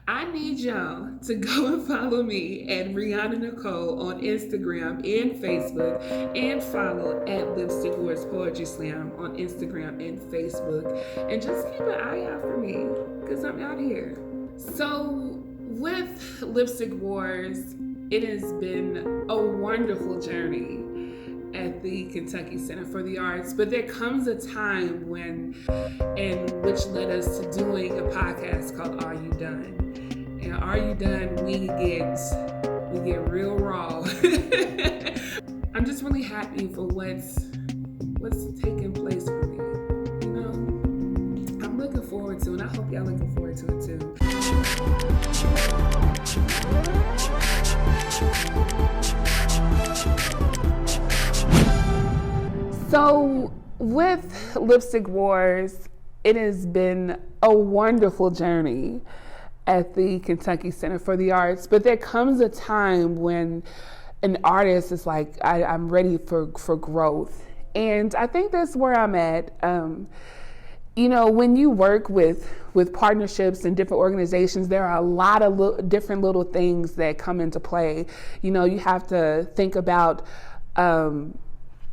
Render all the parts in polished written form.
I need y'all to go and follow me at Rheonna Nicole on Instagram and Facebook, and follow at Lipstick Wars Poetry Slam on Instagram and Facebook. And just keep an eye out for me because I'm out here. So, with Lipstick Wars, it has been a wonderful journey at the Kentucky Center for the Arts, but there comes a time when, and which led us to doing a podcast called Are You Done? And Are You Done? We get real raw. I'm just really happy for what's taking place for me. You know, I'm looking forward to it, and I hope y'all looking forward to it too. So, with Lipstick Wars, it has been a wonderful journey at the Kentucky Center for the Arts, but there comes a time when an artist is like, I'm ready for growth. And I think that's where I'm at. When you work with partnerships and different organizations, there are a lot of different little things that come into play. You have to think about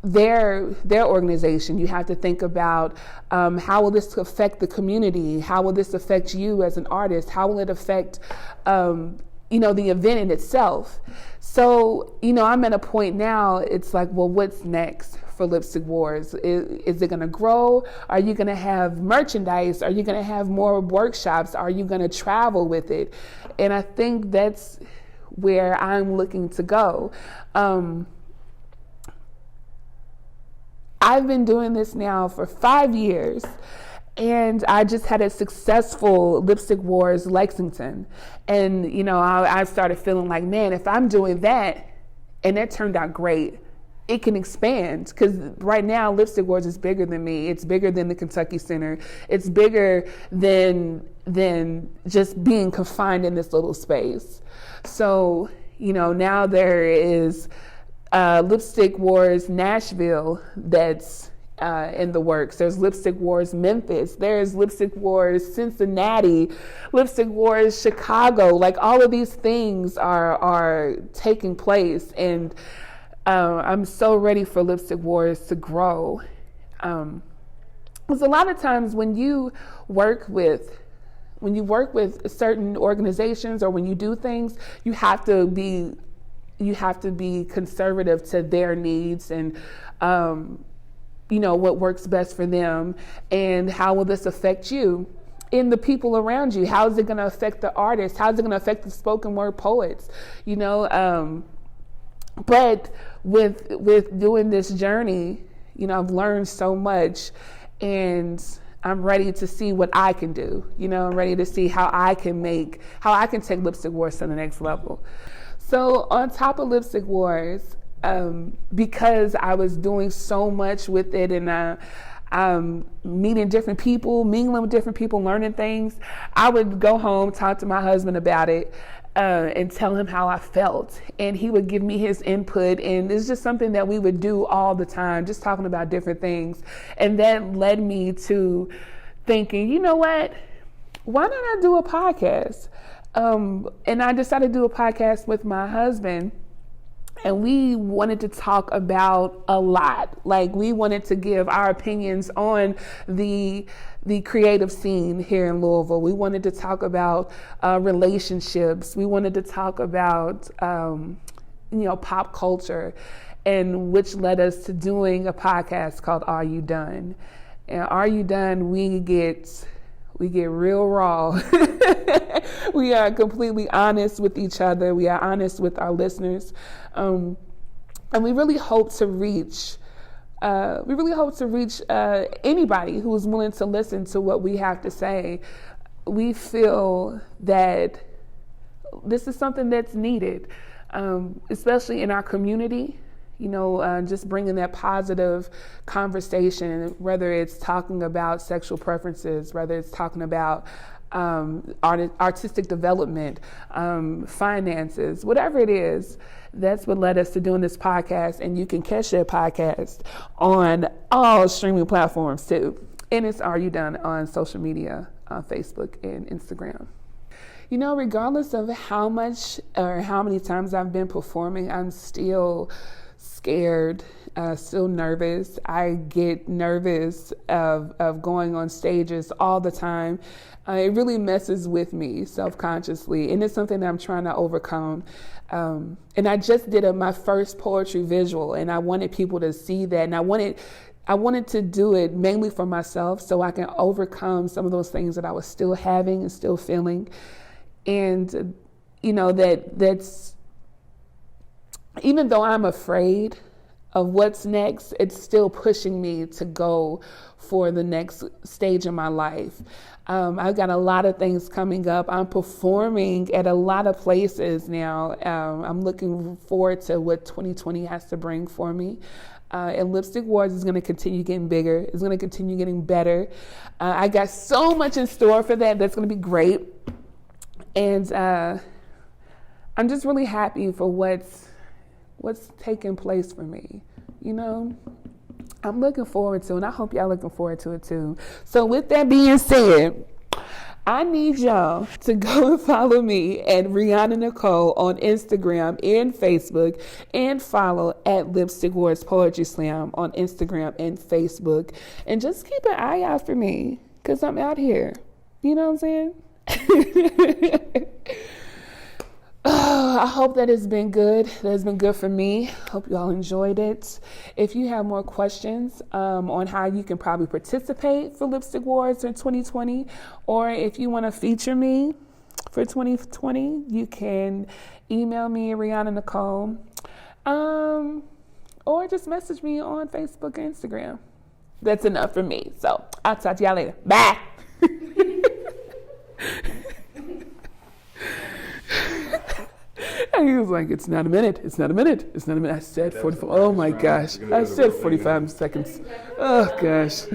their organization. You have to think about how will this affect the community? How will this affect you as an artist? How will it affect the event in itself? So, I'm at a point now, it's like, well, what's next for Lipstick Wars? Is it going to grow? Are you going to have merchandise? Are you going to have more workshops? Are you going to travel with it? And I think that's where I'm looking to go. I've been doing this now for 5 years, and I just had a successful Lipstick Wars Lexington. And, I started feeling like, man, if I'm doing that, and that turned out great, it can expand. Because right now, Lipstick Wars is bigger than me. It's bigger than the Kentucky Center. It's bigger than just being confined in this little space. So, now there is Lipstick Wars Nashville that's in the works. There's Lipstick Wars Memphis. There's Lipstick Wars Cincinnati, Lipstick Wars Chicago. Like, all of these things are taking place, and I'm so ready for Lipstick Wars to grow. Because a lot of times when you work with certain organizations, or when you do things, you have to be conservative to their needs, and what works best for them, and how will this affect you and the people around you? How is it going to affect the artists? How is it going to affect the spoken word poets? But with doing this journey, I've learned so much, and I'm ready to see what I can do. I'm ready to see how I can take Lipstick Wars to the next level. So on top of Lipstick Wars, because I was doing so much with it, and meeting different people, mingling with different people, learning things, I would go home, talk to my husband about it, and tell him how I felt. And he would give me his input, and it's just something that we would do all the time, just talking about different things. And that led me to thinking, you know what, why not I do a podcast? And I decided to do a podcast with my husband, and we wanted to talk about a lot. Like, we wanted to give our opinions on the creative scene here in Louisville. We wanted to talk about relationships. We wanted to talk about pop culture, and which led us to doing a podcast called Are You Done? And Are You Done? We get real raw. We are completely honest with each other. We are honest with our listeners. And we really hope to reach anybody who's willing to listen to what we have to say. We feel that this is something that's needed, especially in our community. Just bringing that positive conversation, whether it's talking about sexual preferences, whether it's talking about artistic development, finances, whatever it is. That's what led us to doing this podcast. And you can catch that podcast on all streaming platforms too. And it's Are You Done on social media, on Facebook and Instagram. regardless of how much or how many times I've been performing, I'm still scared, still nervous. I get nervous of going on stages all the time. It really messes with me self-consciously, and it's something that I'm trying to overcome. And I just did my first poetry visual, and I wanted people to see that, and I wanted to do it mainly for myself so I can overcome some of those things that I was still having and still feeling. And, that's, even though I'm afraid of what's next, it's still pushing me to go for the next stage of my life. I've got a lot of things coming up. I'm performing at a lot of places now. I'm looking forward to what 2020 has to bring for me. And Lipstick Wars is going to continue getting bigger. It's going to continue getting better. I got so much in store for that. That's going to be great. And I'm just really happy for what's taking place for me. I'm looking forward to it, and I hope y'all looking forward to it too. So with that being said, I need y'all to go and follow me at Rheonna Nicole on Instagram and Facebook, and follow at Lipstick Wars Poetry Slam on Instagram and Facebook. And just keep an eye out for me, because I'm out here. You know what I'm saying? I hope that has been good. That has been good for me. Hope you all enjoyed it. If you have more questions on how you can probably participate for Lipstick Wars in 2020, or if you want to feature me for 2020, you can email me at Rheonna Nicole, or just message me on Facebook and Instagram. That's enough for me. So I'll talk to y'all later. Bye. And he was like, it's not a minute. It's not a minute. It's not a minute. I said 45. Oh my gosh. I said 45 seconds. Oh gosh.